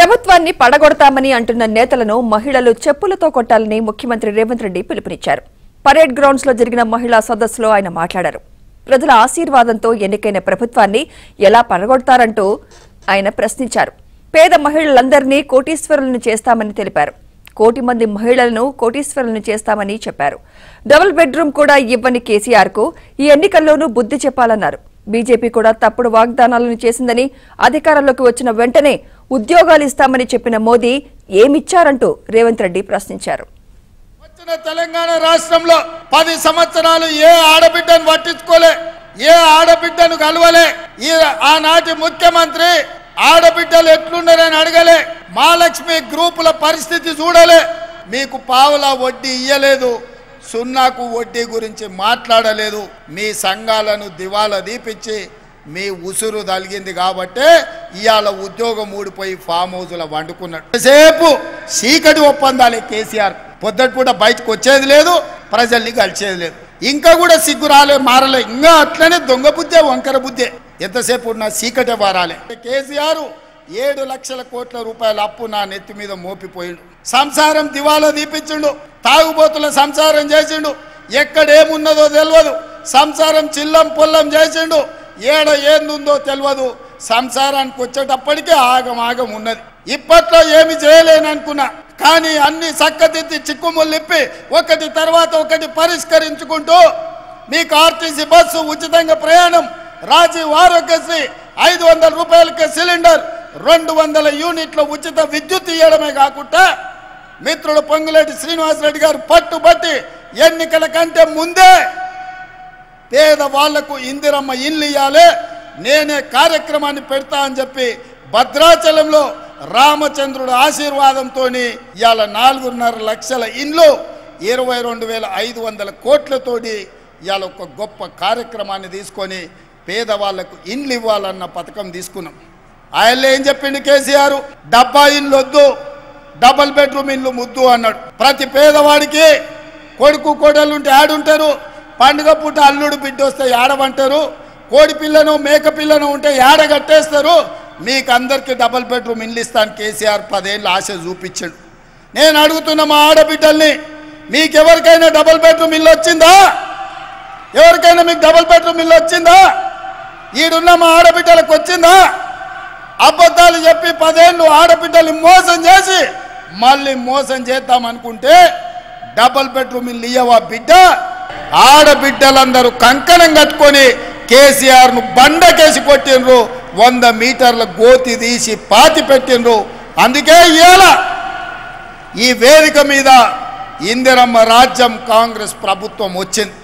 ప్రభుత్వాన్ని పడగొడతామని అంటున్న నేతలను మహిళలు చెప్పులతో కొట్టాలని ముఖ్యమంత్రి రేవంత్ రెడ్డి పిలుపునిచ్చారు. పరేడ్ గ్రౌండ్స్ లో జరిగిన మహిళా సదస్సులో ఆయన మాట్లాడారు. ప్రజల ఆశీర్వాదంతో ఎన్నికైన ప్రభుత్వాన్ని ఎలా పడగొడతారంటూ ఆయన ప్రశ్నించారు. పేద మహిళలందరినీ కోటీశ్వరులను చేస్తామని తెలిపారు. 1 కోటి మంది మహిళలను కోటీశ్వరులను చేస్తామని చెప్పారు. డబుల్ బెడ్రూమ్ కూడా ఇవ్వని కేసీఆర్ కు ఈ ఎన్నికల్లోనూ బుద్ధి చెప్పాలన్నారు. బీజేపీ కూడా తప్పుడు వాగ్దానాలను చేసిందని, అధికారంలోకి వచ్చిన వెంటనే ఉద్యోగాలు ఇస్తామని చెప్పిన మోదీ ఏమిచ్చారంటూ రేవంత్ రెడ్డి ప్రశ్నించారు. వచ్చిన తెలంగాణ రాష్ట్రంలో 10 సంవత్సరాలు ఏ ఆడబిడ్డను పట్టించుకోలే, ఏ ఆడబిడ్డను కలవలే. ఆనాటి ముఖ్యమంత్రి ఆడబిడ్డలు ఎట్లున్నారని అడగలే. మహాలక్ష్మి గ్రూపుల పరిస్థితి చూడలే. మీకు పావులా వడ్డీ ఇయ్యలేదు, సున్నాకు వడ్డీ గురించి మాట్లాడలేదు. మీ సంఘాలను దివాలా దీపించి మీ ఉసురు తలిగింది కాబట్టే ఇవాళ ఉద్యోగం ఊడిపోయి ఫామ్ హౌస్లో వండుకున్నాడు. సేపు చీకటి ఒప్పందాలే కేసీఆర్. పొద్దుటిపూట బయటకు వచ్చేది లేదు, ప్రజల్ని కలిసేది లేదు. ఇంకా కూడా సిగ్గు రాలే, మారలే. ఇంకా అట్లనే దొంగ బుద్ధే, వంకర బుద్ధే. ఎంతసేపు ఉన్న చీకటే వారాలే. కేసీఆర్ 7 లక్షల కోట్ల రూపాయల అప్పు నా నెత్తి మీద మోపిపోయిండు. సంసారం దివాలా దీపించిండు, తాగుబోతుల సంసారం చేసిండు. ఎక్కడేమున్నదో తెలియదు, సంసారం చిల్లం పొల్లం చేసిండు. ఏందుందో తెలియదు. సంసారానికి వచ్చేటప్పటికే ఆగం ఉన్నది. ఇప్పట్లో ఏమి చేయలేననుకున్నా, కానీ అన్ని చక్కదిద్ది చిక్కుముళ్ళిప్పి ఒకటి తర్వాత ఒకటి పరిష్కరించుకుంటూ మీకు ఆర్టీసీ బస్సు ఉచితంగా ప్రయాణం, రాజీవ్ ఆరోగ్యశ్రీ 500 రూపాయలకే సిలిండర్, 200 యూనిట్ల ఉచిత విద్యుత్ ఇవ్వడమే కాకుండా మిత్రుడు పొంగులేటి శ్రీనివాసరెడ్డి గారు పట్టుబట్టి ఎన్నికల కంటే ముందే పేదవాళ్లకు ఇందిరమ్మ ఇల్లు ఇవ్వాలి, నేనే కార్యక్రమాన్ని పెడతా అని చెప్పి భద్రాచలంలో రామచంద్రుడు ఆశీర్వాదంతో ఇవాళ 4.5 లక్షల ఇండ్లు 22,500 కోట్లతోటి ఇవాళ ఒక గొప్ప కార్యక్రమాన్ని తీసుకొని పేదవాళ్లకు ఇండ్లు ఇవ్వాలన్న పథకం తీసుకున్నాం. ఆయన ఏం చెప్పిండు కేసీఆర్? డబ్బా ఇండ్లు వద్దు, డబుల్ బెడ్రూమ్ ఇండ్లు ముద్దు అన్నాడు. ప్రతి పేదవాడికి కొడుకు కోడలుంటే ఆడుంటారు, పండుగ పూట అల్లుడు బిడ్డ వస్తే ఏడవంటారు, కోడి పిల్లను మేక పిల్లను ఉంటే ఏడ కట్టేస్తారు. మీకు అందరికీ డబుల్ బెడ్రూమ్ ఇండ్లు ఇస్తాను కేసీఆర్ 10 ఏళ్ళు ఆశ చూపించాడు. నేను అడుగుతున్న మా ఆడబిడ్డల్ని, మీకెవరికైనా డబుల్ బెడ్రూమ్ ఇల్లు వచ్చిందా? ఎవరికైనా మీకు డబుల్ బెడ్రూమ్ ఇల్లు వచ్చిందా? ఈడున్న మా ఆడబిడ్డలకు వచ్చిందా? అబద్ధాలు చెప్పి 10 ఏళ్ళు ఆడబిడ్డల్ని మోసం చేసి మళ్ళీ మోసం చేద్దామనుకుంటే డబుల్ బెడ్రూమ్ ఇల్లు ఇయ్యవా బిడ్డ? ఆడబిడ్డలందరూ కంకణం కట్టుకొని కేసీఆర్ను బండకేసి కొట్టిండ్రు, 100 మీటర్ల గోతి తీసి పాతి పెట్టిండ్రు. అందుకే ఇవాళ ఈ వేదిక మీద ఇందిరమ్మ రాజ్యం కాంగ్రెస్ ప్రభుత్వం వచ్చింది.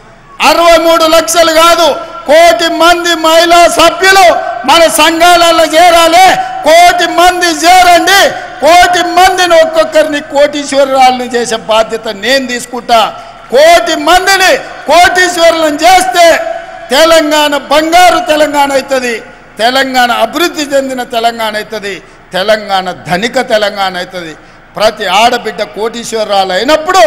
63 లక్షలు కాదు, 1 కోటి మంది మహిళా సభ్యులు మన సంఘాలలో చేరాలి. 1 కోటి మంది చేరండి, 1 కోటి మందిని ఒక్కొక్కరిని కోటీశ్వరులను చేసే బాధ్యత నేను తీసుకుంటా. 1 కోటి మందిని కోటీశ్వరులను చేస్తే తెలంగాణ బంగారు తెలంగాణ అవుతుంది, తెలంగాణ అభివృద్ధి చెందిన తెలంగాణ అవుతుంది, తెలంగాణ ధనిక తెలంగాణ అవుతుంది. ప్రతి ఆడబిడ్డ కోటీశ్వరాలు అయినప్పుడు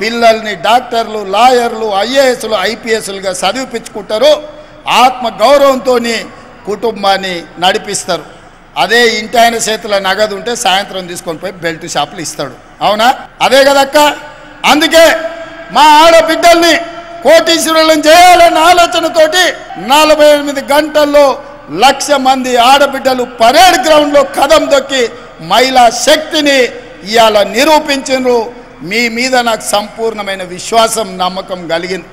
పిల్లల్ని డాక్టర్లు, లాయర్లు, ఐఏఎస్లు, ఐపీఎస్లుగా చదివిపించుకుంటారు. ఆత్మ గౌరవంతో కుటుంబాన్ని నడిపిస్తారు. అదే ఇంటి ఆయన చేతిలో నగదు ఉంటే సాయంత్రం తీసుకొని పోయి బెల్ట్ షాపులు ఇస్తాడు. అవునా? అదే కదక్క. అందుకే మా ఆడబిడ్డల్ని కోటీశ్వరులను చేయాలన్న ఆలోచనతోటి 48 గంటల్లో 1,00,000 మంది ఆడబిడ్డలు పరేడ్ గ్రౌండ్లో కదం దొక్కి మహిళా శక్తిని ఇవాళ నిరూపించారు. మీ మీద నాకు సంపూర్ణమైన విశ్వాసం, నమ్మకం కలిగింది.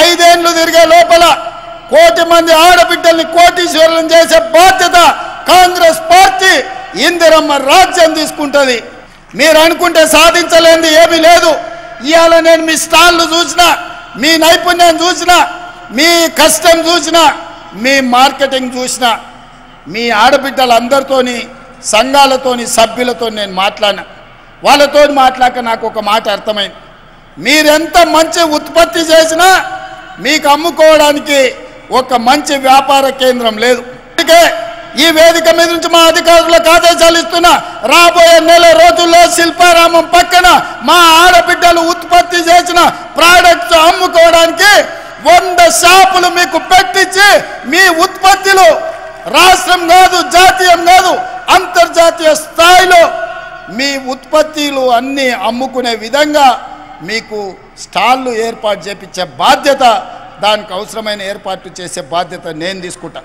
5 ఏళ్ళు తిరిగే లోపల 1 కోటి మంది ఆడబిడ్డల్ని కోటీశ్వరులను చేసే బాధ్యత కాంగ్రెస్ పార్టీ ఇందిరమ్మ రాజ్యం తీసుకుంటుంది. మీరు అనుకుంటే సాధించలేనిది ఏమీ లేదు. ఇవాళ నేను మీ స్టాళ్ళు చూసినా, మీ నైపుణ్యం చూసినా, మీ కష్టం చూసినా, మీ మార్కెటింగ్ చూసినా, మీ ఆడబిడ్డలందరితోని, సంఘాలతోని, సభ్యులతో నేను మాట్లాడినా. వాళ్ళతో మాట్లాడక నాకు ఒక మాట అర్థమైంది. మీరెంత మంచి ఉత్పత్తి చేసినా మీకు అమ్ముకోవడానికి ఒక మంచి వ్యాపార కేంద్రం లేదు. అందుకే ఈ వేదిక మీద నుంచి మా అధికారులకు ఆదేశాలు ఇస్తున్నా, రాబోయే నెల రోజుల్లో శిల్పారామం పక్కన మా ఆడబిడ్డలు ఉత్పత్తి చేసిన ప్రోడక్ట్స్ అమ్ముకోవడానికి 100 షాపులు మీకు పెట్టించి మీ ఉత్పత్తులు రాష్ట్రం కాదు, జాతీయం కాదు, అంతర్జాతీయ స్థాయిలో మీ ఉత్పత్తులు అన్నీ అమ్ముకునే విధంగా మీకు స్టాళ్లు ఏర్పాటు చేపించే బాధ్యత, దానికి అవసరమైన ఏర్పాటు చేసే బాధ్యత నేను తీసుకుంటా.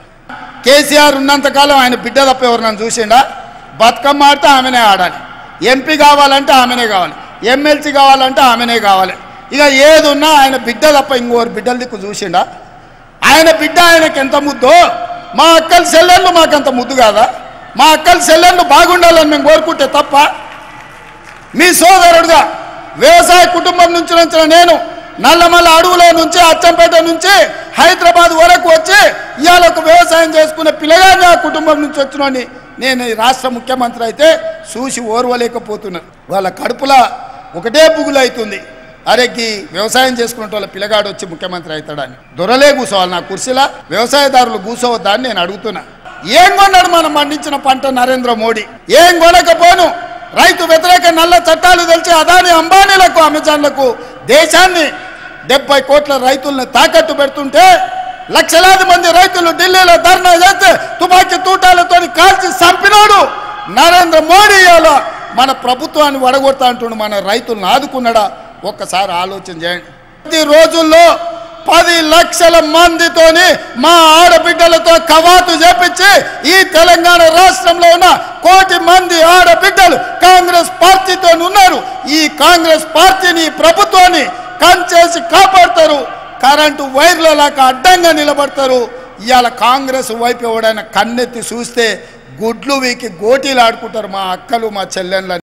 కేసీఆర్ ఉన్నంతకాలం ఆయన బిడ్డ తప్ప ఎవరు నన్ను చూసిండా? బతుకమ్మ ఆడితే ఆమెనే ఆడాలి, ఎంపీ కావాలంటే ఆమెనే కావాలి, ఎమ్మెల్సీ కావాలంటే ఆమెనే కావాలి. ఇక ఏది ఉన్నా ఆయన బిడ్డ తప్ప ఇంకోరు బిడ్డల దిక్కు చూసిండా? ఆయన బిడ్డ ఆయనకి ఎంత ముద్దో, మా అక్కల చెల్లెళ్ళు మాకంత ముద్దు కాదా? మా అక్కల చెల్లెళ్ళు బాగుండాలని మేము కోరుకుంటే తప్ప? మీ సోదరుడుగా వ్యవసాయ కుటుంబం నుంచి వచ్చిన నేను నల్లమల్ల అడవులో నుంచి అచ్చంపేట నుంచి హైదరాబాద్ వరకు వచ్చి ఇవాళ ఒక వ్యవసాయం చేసుకునే పిల్లగానే ఆ కుటుంబం నుంచి వచ్చినోని నేను ఈ రాష్ట్ర ముఖ్యమంత్రి అయితే చూసి ఓర్వలేకపోతున్నాను. వాళ్ళ కడుపులా ఒకటే బుగులు అవుతుంది, అరెగ్గి వ్యవసాయం చేసుకునే వాళ్ళ పిల్లగాడు వచ్చి ముఖ్యమంత్రి అవుతాడని. దొరలే కూర్చోవాలి నా కుర్చీలా, వ్యవసాయదారులు కూర్చోవద్దని నేను అడుగుతున్నా. ఏం కొన్నాడు మనం పండించిన పంట నరేంద్ర మోడీ? ఏం కొనకపోను రైతు వ్యతిరేక నల్ల చట్టాలు తెలిసి అదాని అంబానీలకు అమెజాన్లకు దేశాన్ని 70 కోట్ల రైతులను తాకట్టు పెడుతుంటే లక్షలాది మంది రైతులు ఢిల్లీలో ధర్నా చేస్తే తుపాకీ తూటాలతో కాల్చి చంపినాడు నరేంద్ర మోడీ. ఇవాళ మన ప్రభుత్వాన్ని వడగొడతా అంటుండు, మన రైతులను ఆదుకున్నాడా? ఒక్కసారి ఆలోచన చేయండి. ప్రతి రోజుల్లో 10 లక్షల మందితోని మా ఆడబిడ్డలతో కవాతు చేపించి ఈ తెలంగాణ రాష్ట్రంలో ఉన్న 1 కోటి మంది ఆడబిడ్డలు కాంగ్రెస్ పార్టీతో ఉన్నారు. ఈ కాంగ్రెస్ పార్టీని ప్రభుత్వాన్ని కంచేసి కాపాడతారు, కరెంటు వైర్ల లాగా అడ్డంగా నిలబడతారు. ఇవాళ కాంగ్రెస్ వైపు ఎవడైనా కన్నెత్తి చూస్తే గుడ్లు వీకి గోటీలు ఆడుకుంటారు మా అక్కలు మా చెల్లెళ్ళని.